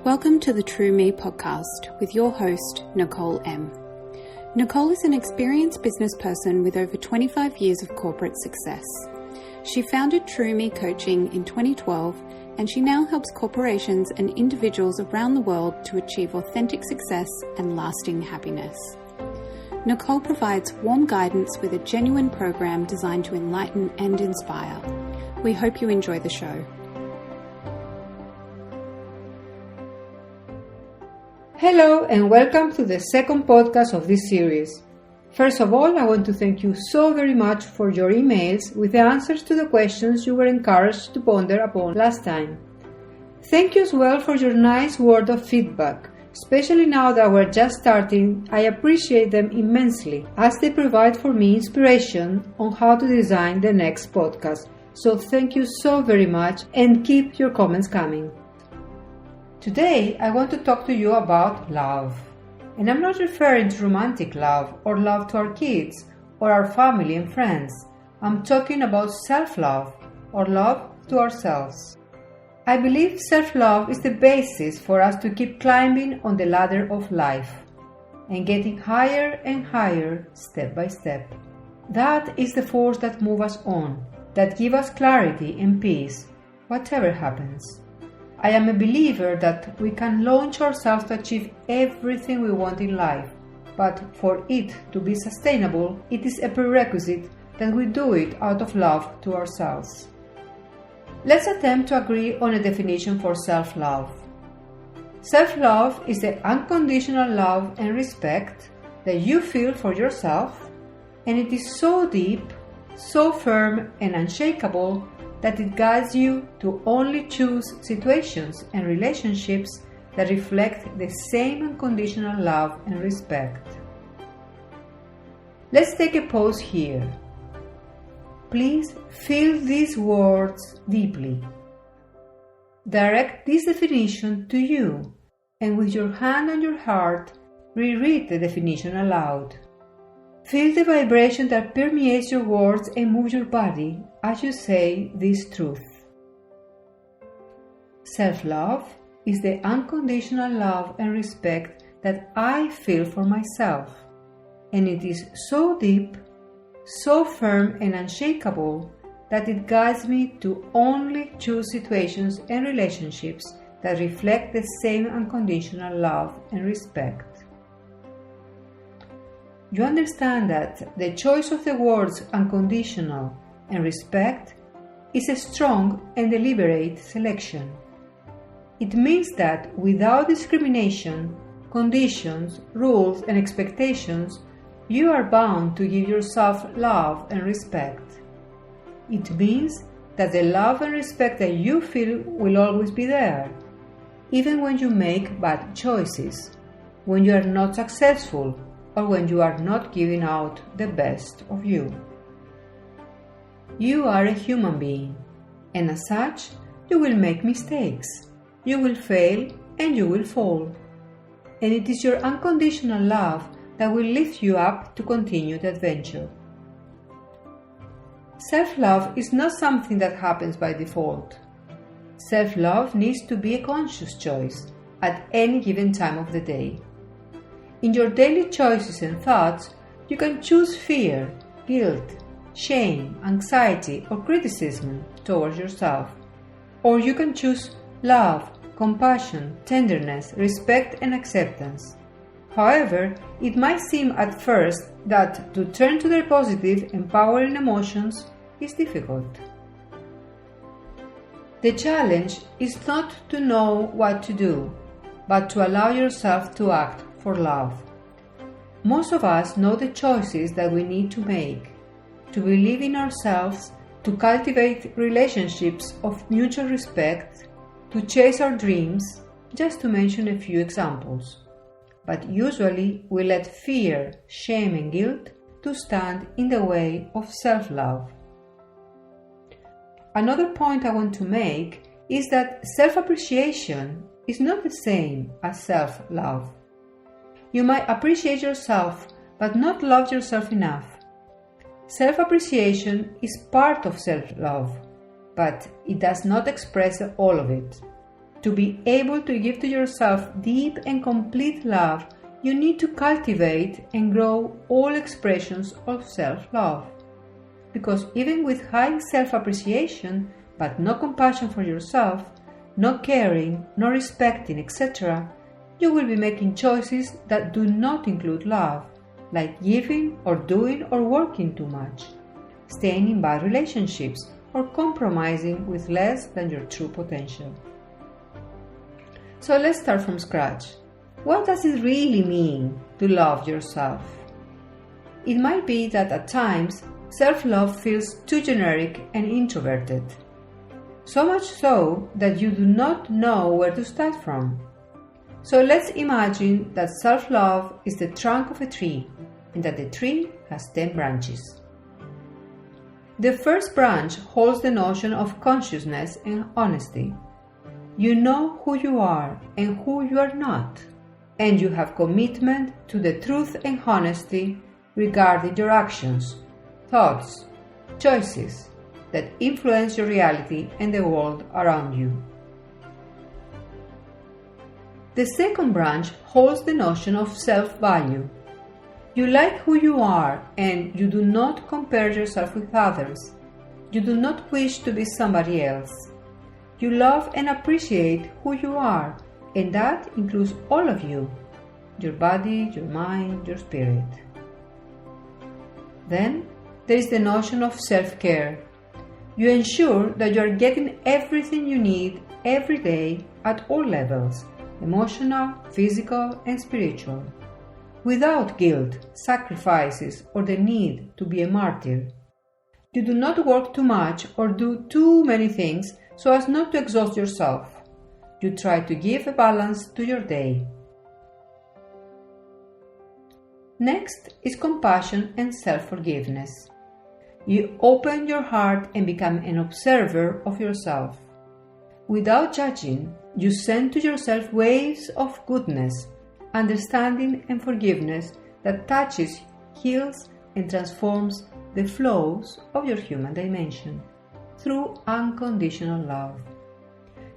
Welcome to the True Me podcast with your host, Nicole M. Nicole is an experienced business person with over 25 years of corporate success. She founded True Me Coaching in 2012, and she now helps corporations and individuals around the world to achieve authentic success and lasting happiness. Nicole provides warm guidance with a genuine program designed to enlighten and inspire. We hope you enjoy the show. Hello and welcome to the second podcast of this series. First of all, I want to thank you so very much for your emails with the answers to the questions you were encouraged to ponder upon last time. Thank you as well for your nice word of feedback. Especially now that we're just starting, I appreciate them immensely as they provide for me inspiration on how to design the next podcast. So thank you so very much and keep your comments coming. Today, I want to talk to you about love. And I'm not referring to romantic love or love to our kids or our family and friends. I'm talking about self-love or love to ourselves. I believe self-love is the basis for us to keep climbing on the ladder of life and getting higher and higher step by step. That is the force that moves us on, that gives us clarity and peace, whatever happens. I am a believer that we can launch ourselves to achieve everything we want in life, but for it to be sustainable, it is a prerequisite that we do it out of love to ourselves. Let's attempt to agree on a definition for self-love. Self-love is the unconditional love and respect that you feel for yourself, and it is so deep, so firm and unshakable that it guides you to only choose situations and relationships that reflect the same unconditional love and respect. Let's take a pause here. Please feel these words deeply. Direct this definition to you, and with your hand on your heart, reread the definition aloud. Feel the vibration that permeates your words and moves your body as you say this truth. Self-love is the unconditional love and respect that I feel for myself, and it is so deep, so firm and unshakable that it guides me to only choose situations and relationships that reflect the same unconditional love and respect. You understand that the choice of the words unconditional and respect is a strong and deliberate selection. It means that without discrimination, conditions, rules, and expectations, you are bound to give yourself love and respect. It means that the love and respect that you feel will always be there, even when you make bad choices, when you are not successful, or when you are not giving out the best of you. You are a human being, and as such, you will make mistakes, you will fail, and you will fall. And it is your unconditional love that will lift you up to continue the adventure. Self-love is not something that happens by default. Self-love needs to be a conscious choice at any given time of the day. In your daily choices and thoughts, you can choose fear, guilt, shame, anxiety, or criticism towards yourself. Or you can choose love, compassion, tenderness, respect, and acceptance. However, it might seem at first that to turn to the positive, empowering emotions is difficult. The challenge is not to know what to do, but to allow yourself to act for love. Most of us know the choices that we need to make, to believe in ourselves, to cultivate relationships of mutual respect, to chase our dreams, just to mention a few examples. But usually we let fear, shame and guilt to stand in the way of self-love. Another point I want to make is that self-appreciation is not the same as self-love. You might appreciate yourself, but not love yourself enough. Self-appreciation is part of self-love, but it does not express all of it. To be able to give to yourself deep and complete love, you need to cultivate and grow all expressions of self-love. Because even with high self-appreciation, but no compassion for yourself, no caring, no respecting, etc., you will be making choices that do not include love, like giving or doing or working too much, staying in bad relationships, or compromising with less than your true potential. So let's start from scratch. What does it really mean to love yourself? It might be that at times self-love feels too generic and introverted. So much so that you do not know where to start from. So let's imagine that self-love is the trunk of a tree and that the tree has 10 branches. The first branch holds the notion of consciousness and honesty. You know who you are and who you are not, and you have commitment to the truth and honesty regarding your actions, thoughts, choices that influence your reality and the world around you. The second branch holds the notion of self-value. You like who you are and you do not compare yourself with others. You do not wish to be somebody else. You love and appreciate who you are, and that includes all of you, your body, your mind, your spirit. Then there is the notion of self-care. You ensure that you are getting everything you need every day at all levels, emotional, physical, and spiritual, without guilt, sacrifices, or the need to be a martyr. You do not work too much or do too many things so as not to exhaust yourself. You try to give a balance to your day. Next is compassion and self-forgiveness. You open your heart and become an observer of yourself. Without judging, you send to yourself waves of goodness, understanding and forgiveness that touches, heals, and transforms the flows of your human dimension through unconditional love.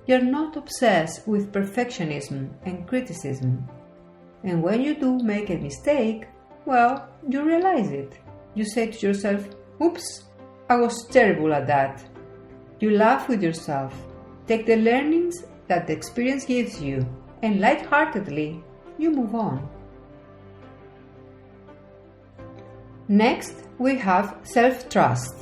You are not obsessed with perfectionism and criticism. And when you do make a mistake, well, you realize it. You say to yourself, "Oops, I was terrible at that." You laugh with yourself, take the learnings that the experience gives you, and lightheartedly, you move on. Next, we have self-trust.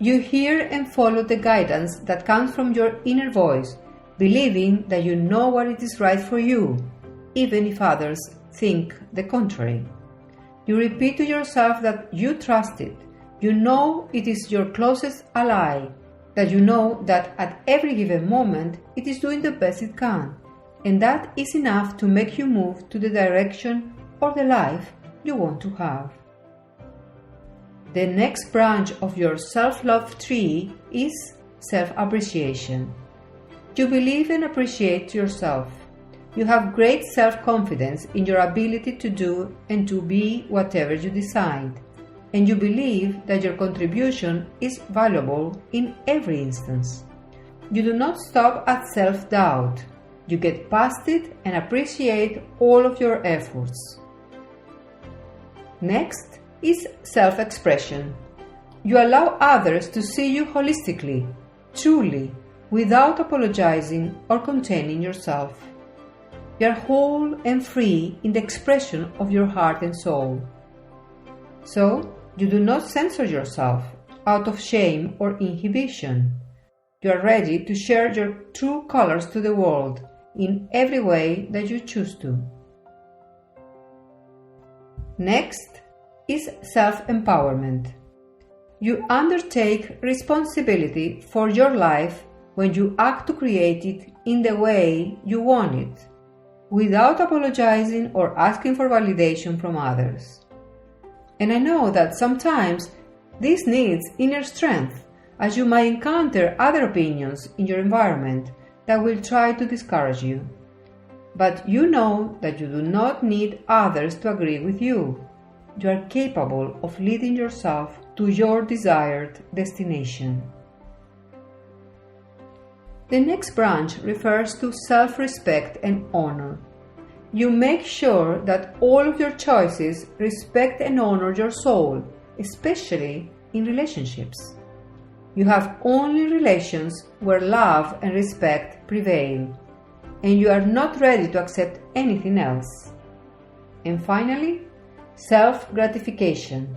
You hear and follow the guidance that comes from your inner voice, believing that you know what it is right for you, even if others think the contrary. You repeat to yourself that you trust it. You know it is your closest ally, that you know that at every given moment it is doing the best it can, and that is enough to make you move to the direction or the life you want to have. The next branch of your self-love tree is self-appreciation. You believe and appreciate yourself. You have great self-confidence in your ability to do and to be whatever you decide, and you believe that your contribution is valuable in every instance. You do not stop at self-doubt. You get past it and appreciate all of your efforts. Next is self-expression. You allow others to see you holistically, truly, without apologizing or containing yourself. You are whole and free in the expression of your heart and soul. So, you do not censor yourself out of shame or inhibition. You are ready to share your true colors to the world in every way that you choose to. Next is self-empowerment. You undertake responsibility for your life when you act to create it in the way you want it, without apologizing or asking for validation from others. And I know that sometimes this needs inner strength, as you might encounter other opinions in your environment that will try to discourage you. But you know that you do not need others to agree with you. You are capable of leading yourself to your desired destination. The next branch refers to self-respect and honor. You make sure that all of your choices respect and honor your soul, especially in relationships. You have only relations where love and respect prevail, and you are not ready to accept anything else. And finally, self-gratification.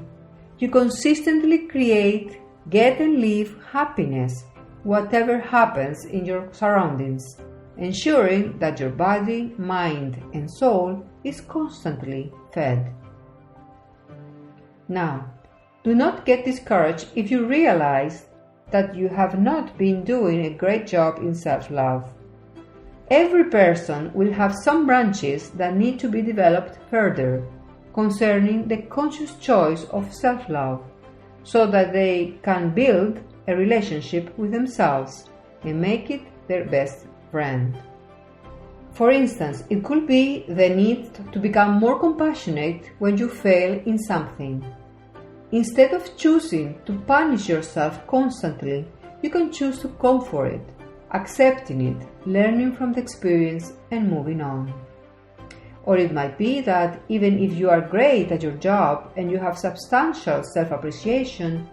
You consistently create, get and live happiness, whatever happens in your surroundings, ensuring that your body, mind, and soul is constantly fed. Now, do not get discouraged if you realize that you have not been doing a great job in self-love. Every person will have some branches that need to be developed further concerning the conscious choice of self-love, so that they can build a relationship with themselves and make it their best friend. For instance, it could be the need to become more compassionate when you fail in something. Instead of choosing to punish yourself constantly, you can choose to comfort it, accepting it, learning from the experience, and moving on. Or it might be that even if you are great at your job and you have substantial self-appreciation,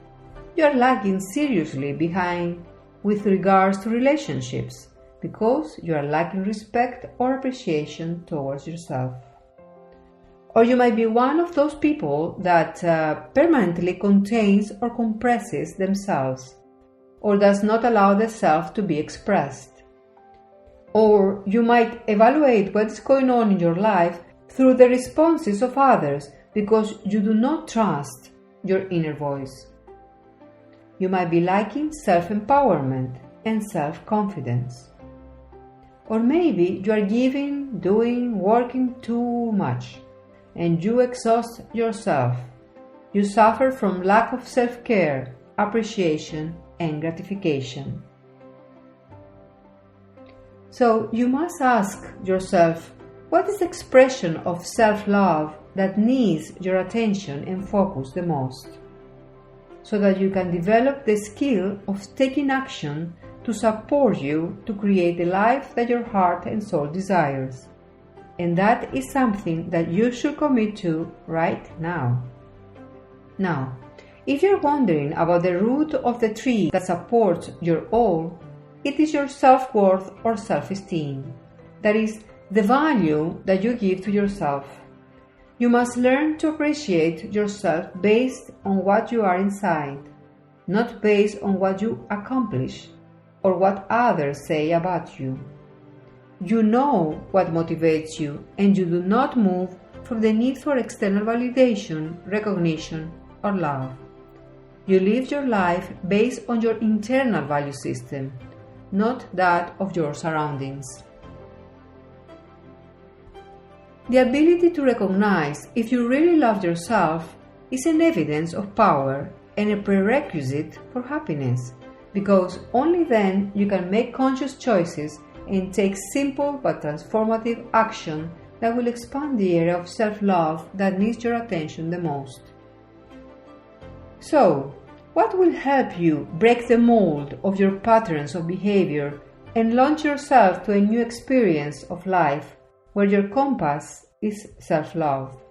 you are lagging seriously behind with regards to relationships because you are lacking respect or appreciation towards yourself. Or you might be one of those people that permanently contains or compresses themselves, or does not allow the self to be expressed. Or you might evaluate what is going on in your life through the responses of others because you do not trust your inner voice. You might be lacking self-empowerment and self-confidence. Or maybe you are giving, doing, working too much, and you exhaust yourself. You suffer from lack of self-care, appreciation, and gratification. So you must ask yourself, what is the expression of self-love that needs your attention and focus the most? So that you can develop the skill of taking action to support you to create the life that your heart and soul desires. And that is something that you should commit to right now. Now, if you're wondering about the root of the tree that supports your all, it is your self-worth or self-esteem. That is, the value that you give to yourself. You must learn to appreciate yourself based on what you are inside, not based on what you accomplish or what others say about you. You know what motivates you, and you do not move from the need for external validation, recognition, or love. You live your life based on your internal value system, not that of your surroundings. The ability to recognize if you really love yourself is an evidence of power and a prerequisite for happiness, because only then you can make conscious choices and take simple but transformative action that will expand the area of self-love that needs your attention the most. So, what will help you break the mold of your patterns of behavior and launch yourself to a new experience of life where your compass is self-love?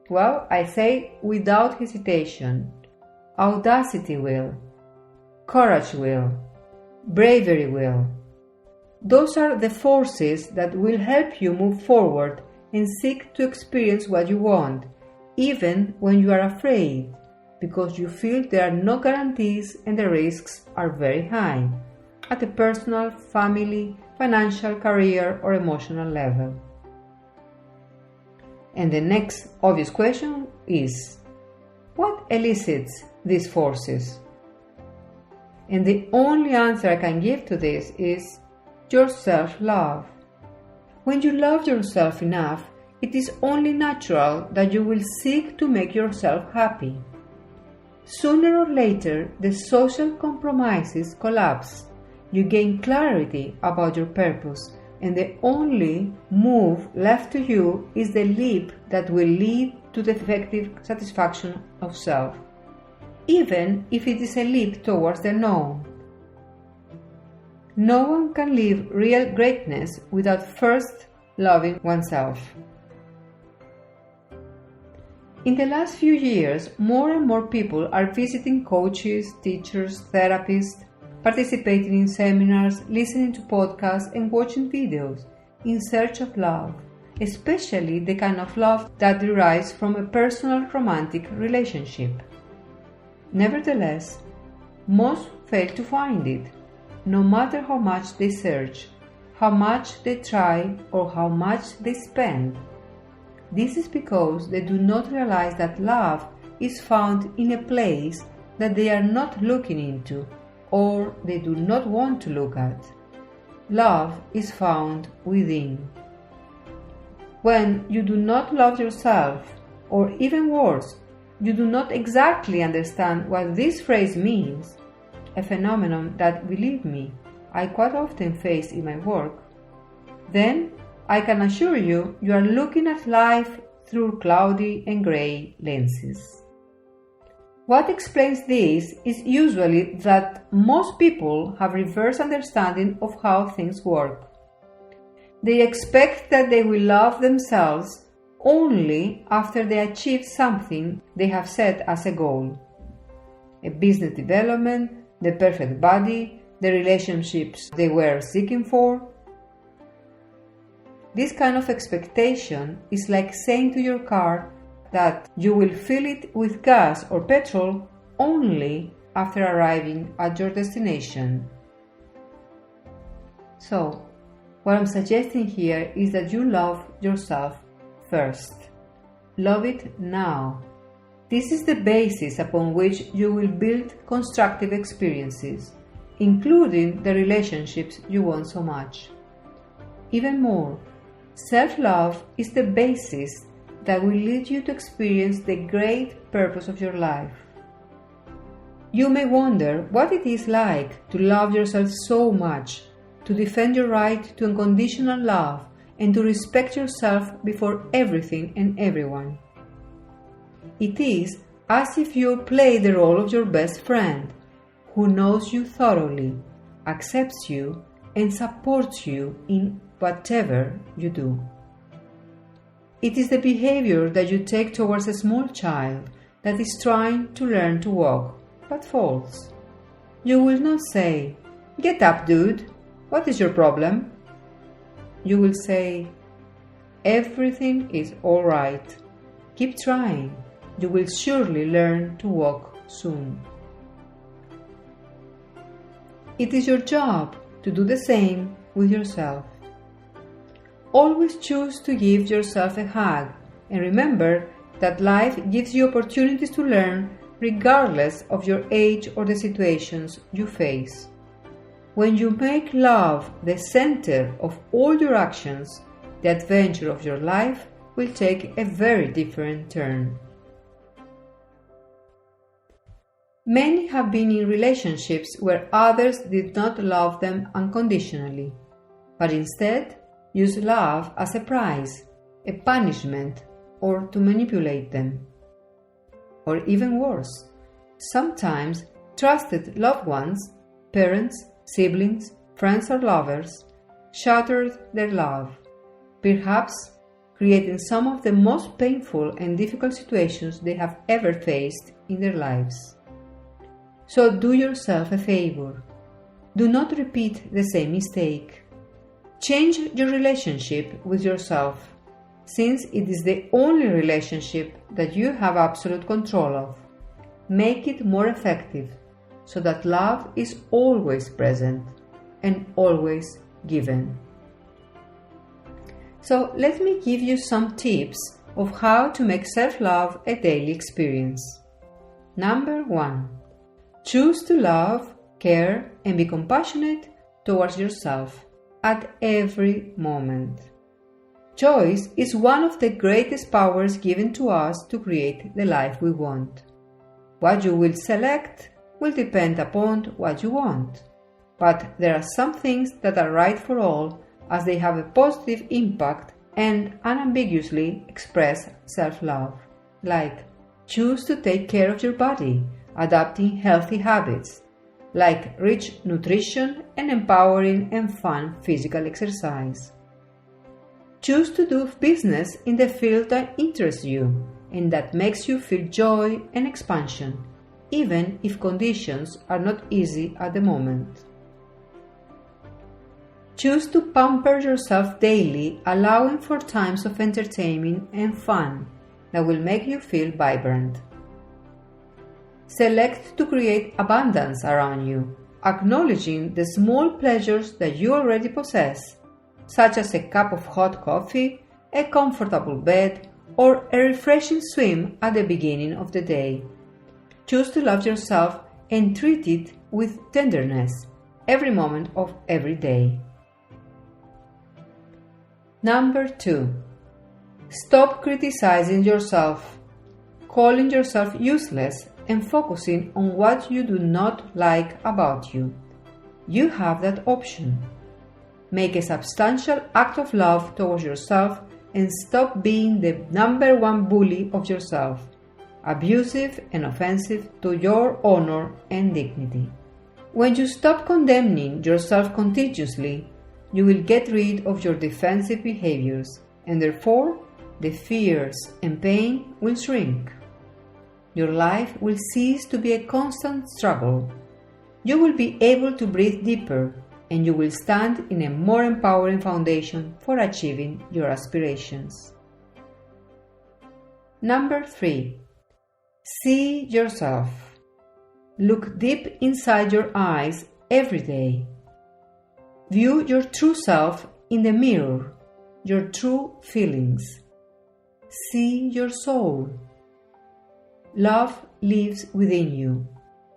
Well, I say without hesitation, audacity will, courage will, bravery will. Those are the forces that will help you move forward and seek to experience what you want, even when you are afraid, because you feel there are no guarantees and the risks are very high, at a personal, family, financial, career, or emotional level. And the next obvious question is, what elicits these forces? And the only answer I can give to this is your self-love. When you love yourself enough, it is only natural that you will seek to make yourself happy. Sooner or later, the social compromises collapse. You gain clarity about your purpose, and the only move left to you is the leap that will lead to the effective satisfaction of self, even if it is a leap towards the known. No one can live real greatness without first loving oneself. In the last few years, more and more people are visiting coaches, teachers, therapists, participating in seminars, listening to podcasts, and watching videos in search of love, especially the kind of love that derives from a personal romantic relationship. Nevertheless, most fail to find it, no matter how much they search, how much they try, or how much they spend. This is because they do not realize that love is found in a place that they are not looking into, or they do not want to look at. Love is found within. When you do not love yourself, or even worse, you do not exactly understand what this phrase means, a phenomenon that, believe me, I quite often face in my work, then I can assure you, you are looking at life through cloudy and grey lenses. What explains this is usually that most people have reverse understanding of how things work. They expect that they will love themselves only after they achieve something they have set as a goal. A business development, the perfect body, the relationships they were seeking for. This kind of expectation is like saying to your car that you will fill it with gas or petrol only after arriving at your destination. So, what I'm suggesting here is that you love yourself first. Love it now. This is the basis upon which you will build constructive experiences, including the relationships you want so much. Even more, self-love is the basis that will lead you to experience the great purpose of your life. You may wonder what it is like to love yourself so much, to defend your right to unconditional love, and to respect yourself before everything and everyone. It is as if you play the role of your best friend, who knows you thoroughly, accepts you, and supports you in whatever you do. It is the behavior that you take towards a small child that is trying to learn to walk, but falls. You will not say, "Get up, dude, what is your problem?" You will say, "Everything is all right. Keep trying. You will surely learn to walk soon." It is your job to do the same with yourself. Always choose to give yourself a hug, and remember that life gives you opportunities to learn regardless of your age or the situations you face. When you make love the center of all your actions, the adventure of your life will take a very different turn. Many have been in relationships where others did not love them unconditionally, but instead use love as a prize, a punishment, or to manipulate them. Or even worse, sometimes trusted loved ones, parents, siblings, friends or lovers, shattered their love, perhaps creating some of the most painful and difficult situations they have ever faced in their lives. So do yourself a favor. Do not repeat the same mistake. Change your relationship with yourself, since it is the only relationship that you have absolute control of. Make it more effective, so that love is always present and always given. So let me give you some tips of how to make self-love a daily experience. Number 1. Choose to love, care, and be compassionate towards yourself at every moment. Choice is one of the greatest powers given to us to create the life we want. What you will select will depend upon what you want, but there are some things that are right for all, as they have a positive impact and unambiguously express self-love, like choose to take care of your body, adopting healthy habits, like rich nutrition and empowering and fun physical exercise. Choose to do business in the field that interests you and that makes you feel joy and expansion, even if conditions are not easy at the moment. Choose to pamper yourself daily, allowing for times of entertainment and fun that will make you feel vibrant. Select to create abundance around you, acknowledging the small pleasures that you already possess, such as a cup of hot coffee, a comfortable bed, or a refreshing swim at the beginning of the day. Choose to love yourself and treat it with tenderness every moment of every day. Number 2. Stop criticizing yourself, calling yourself useless, and focusing on what you do not like about you. You have that option. Make a substantial act of love towards yourself and stop being the number one bully of yourself, abusive and offensive to your honor and dignity. When you stop condemning yourself continuously, you will get rid of your defensive behaviors, and therefore the fears and pain will shrink. Your life will cease to be a constant struggle. You will be able to breathe deeper, and you will stand in a more empowering foundation for achieving your aspirations. Number 3. See yourself. Look deep inside your eyes every day. View your true self in the mirror, your true feelings. See your soul. Love lives within you.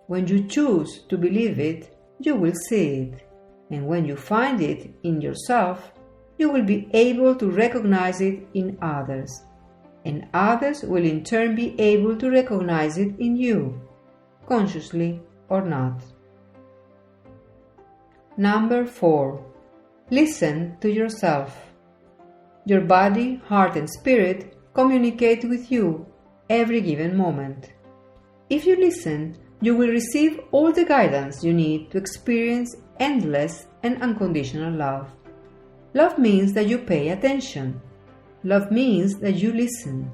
When you choose to believe it, you will see it. And when you find it in yourself, you will be able to recognize it in others. And others will in turn be able to recognize it in you, consciously or not. Number 4. Listen to yourself. Your body, heart, and spirit communicate with you every given moment. If you listen, you will receive all the guidance you need to experience endless and unconditional love. Love means that you pay attention. Love means that you listen.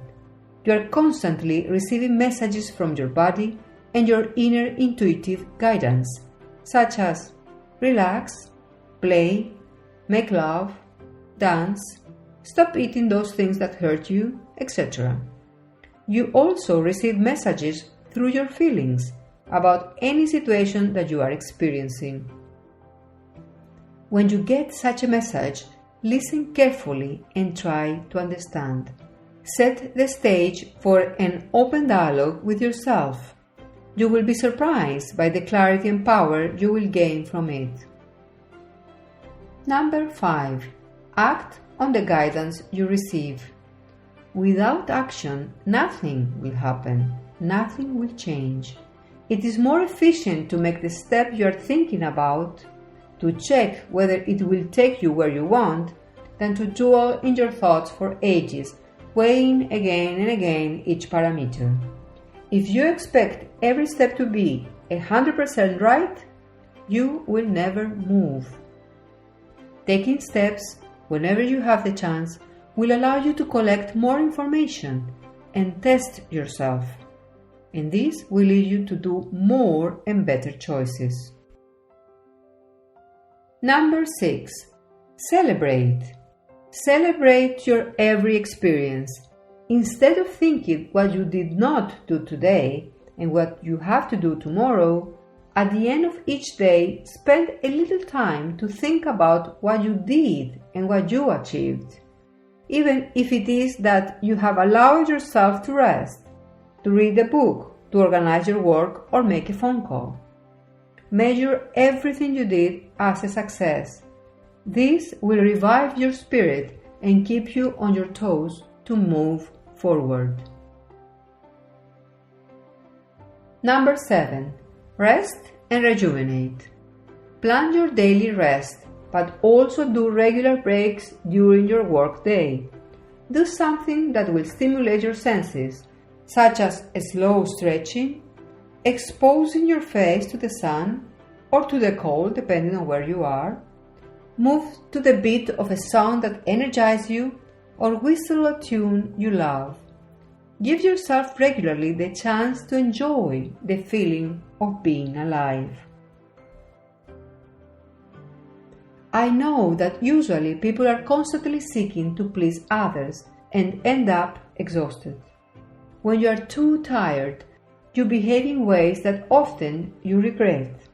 You are constantly receiving messages from your body and your inner intuitive guidance, such as relax, play, make love, dance, stop eating those things that hurt you, etc. You also receive messages through your feelings about any situation that you are experiencing. When you get such a message, listen carefully and try to understand. Set the stage for an open dialogue with yourself. You will be surprised by the clarity and power you will gain from it. Number 5. Act on the guidance you receive. Without action, nothing will happen. Nothing will change. It is more efficient to make the step you are thinking about, to check whether it will take you where you want, than to dwell in your thoughts for ages, weighing again and again each parameter. If you expect every step to be 100% right, you will never move. Taking steps, whenever you have the chance, will allow you to collect more information and test yourself. And this will lead you to do more and better choices. Number 6. Celebrate. Celebrate your every experience. Instead of thinking what you did not do today and what you have to do tomorrow, at the end of each day, spend a little time to think about what you did and what you achieved. Even if it is that you have allowed yourself to rest, to read a book, to organize your work, or make a phone call. Measure everything you did as a success. This will revive your spirit and keep you on your toes to move forward. Number 7. Rest and rejuvenate. Plan your daily rest, but also do regular breaks during your work day. Do something that will stimulate your senses, such as a slow stretching, exposing your face to the sun, or to the cold, depending on where you are. Move to the beat of a song that energizes you, or whistle a tune you love. Give yourself regularly the chance to enjoy the feeling of being alive. I know that usually people are constantly seeking to please others and end up exhausted. When you are too tired, you behave in ways that often you regret.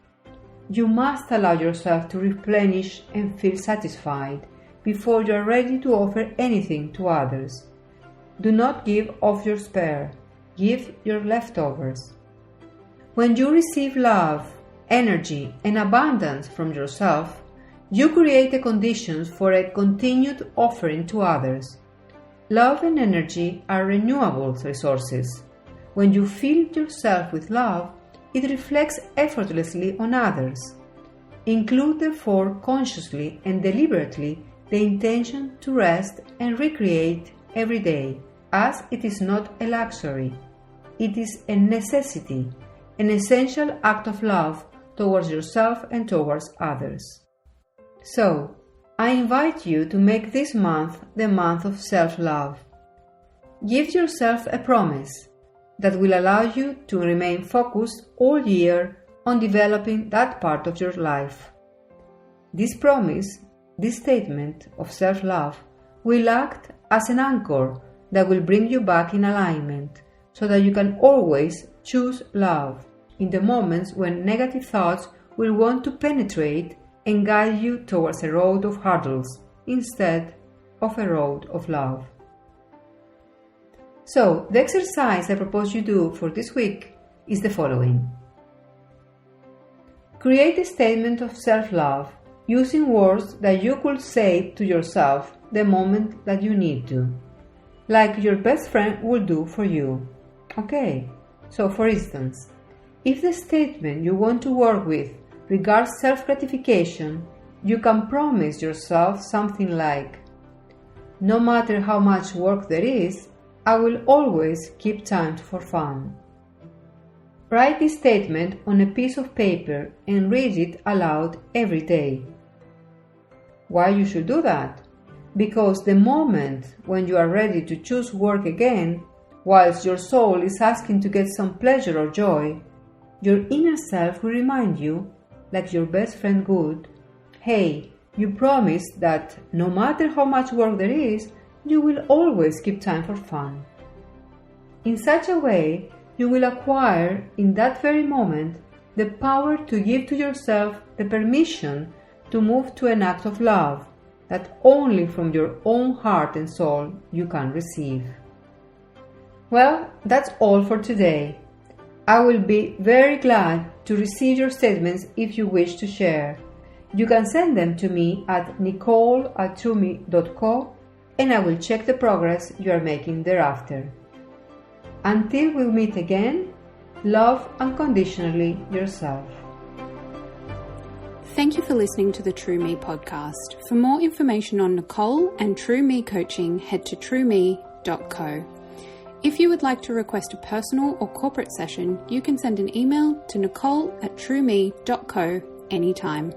You must allow yourself to replenish and feel satisfied before you are ready to offer anything to others. Do not give of your spare, give your leftovers. When you receive love, energy, and abundance from yourself, you create the conditions for a continued offering to others. Love and energy are renewable resources. When you fill yourself with love, it reflects effortlessly on others. Include therefore consciously and deliberately the intention to rest and recreate every day, as it is not a luxury. It is a necessity, an essential act of love towards yourself and towards others. So, I invite you to make this month the month of self-love. Give yourself a promise that will allow you to remain focused all year on developing that part of your life. This promise, this statement of self-love, will act as an anchor that will bring you back in alignment so that you can always choose love in the moments when negative thoughts will want to penetrate and guide you towards a road of hurdles instead of a road of love. So, the exercise I propose you do for this week is the following. Create a statement of self-love using words that you could say to yourself the moment that you need to, like your best friend will do for you. Okay, so for instance, if the statement you want to work with regards self-gratification, you can promise yourself something like, no matter how much work there is, I will always keep time for fun. Write this statement on a piece of paper and read it aloud every day. Why you should do that? Because the moment when you are ready to choose work again, whilst your soul is asking to get some pleasure or joy, your inner self will remind you, like your best friend would, hey, you promised that no matter how much work there is, you will always keep time for fun. In such a way, you will acquire in that very moment the power to give to yourself the permission to move to an act of love that only from your own heart and soul you can receive. Well, that's all for today. I will be very glad to receive your statements if you wish to share. You can send them to me at nicole@trumi.co and I will check the progress you are making thereafter. Until we meet again, love unconditionally yourself. Thank you for listening to the True Me podcast. For more information on Nicole and True Me coaching, head to trueme.co. If you would like to request a personal or corporate session, you can send an email to nicole@trueme.co anytime.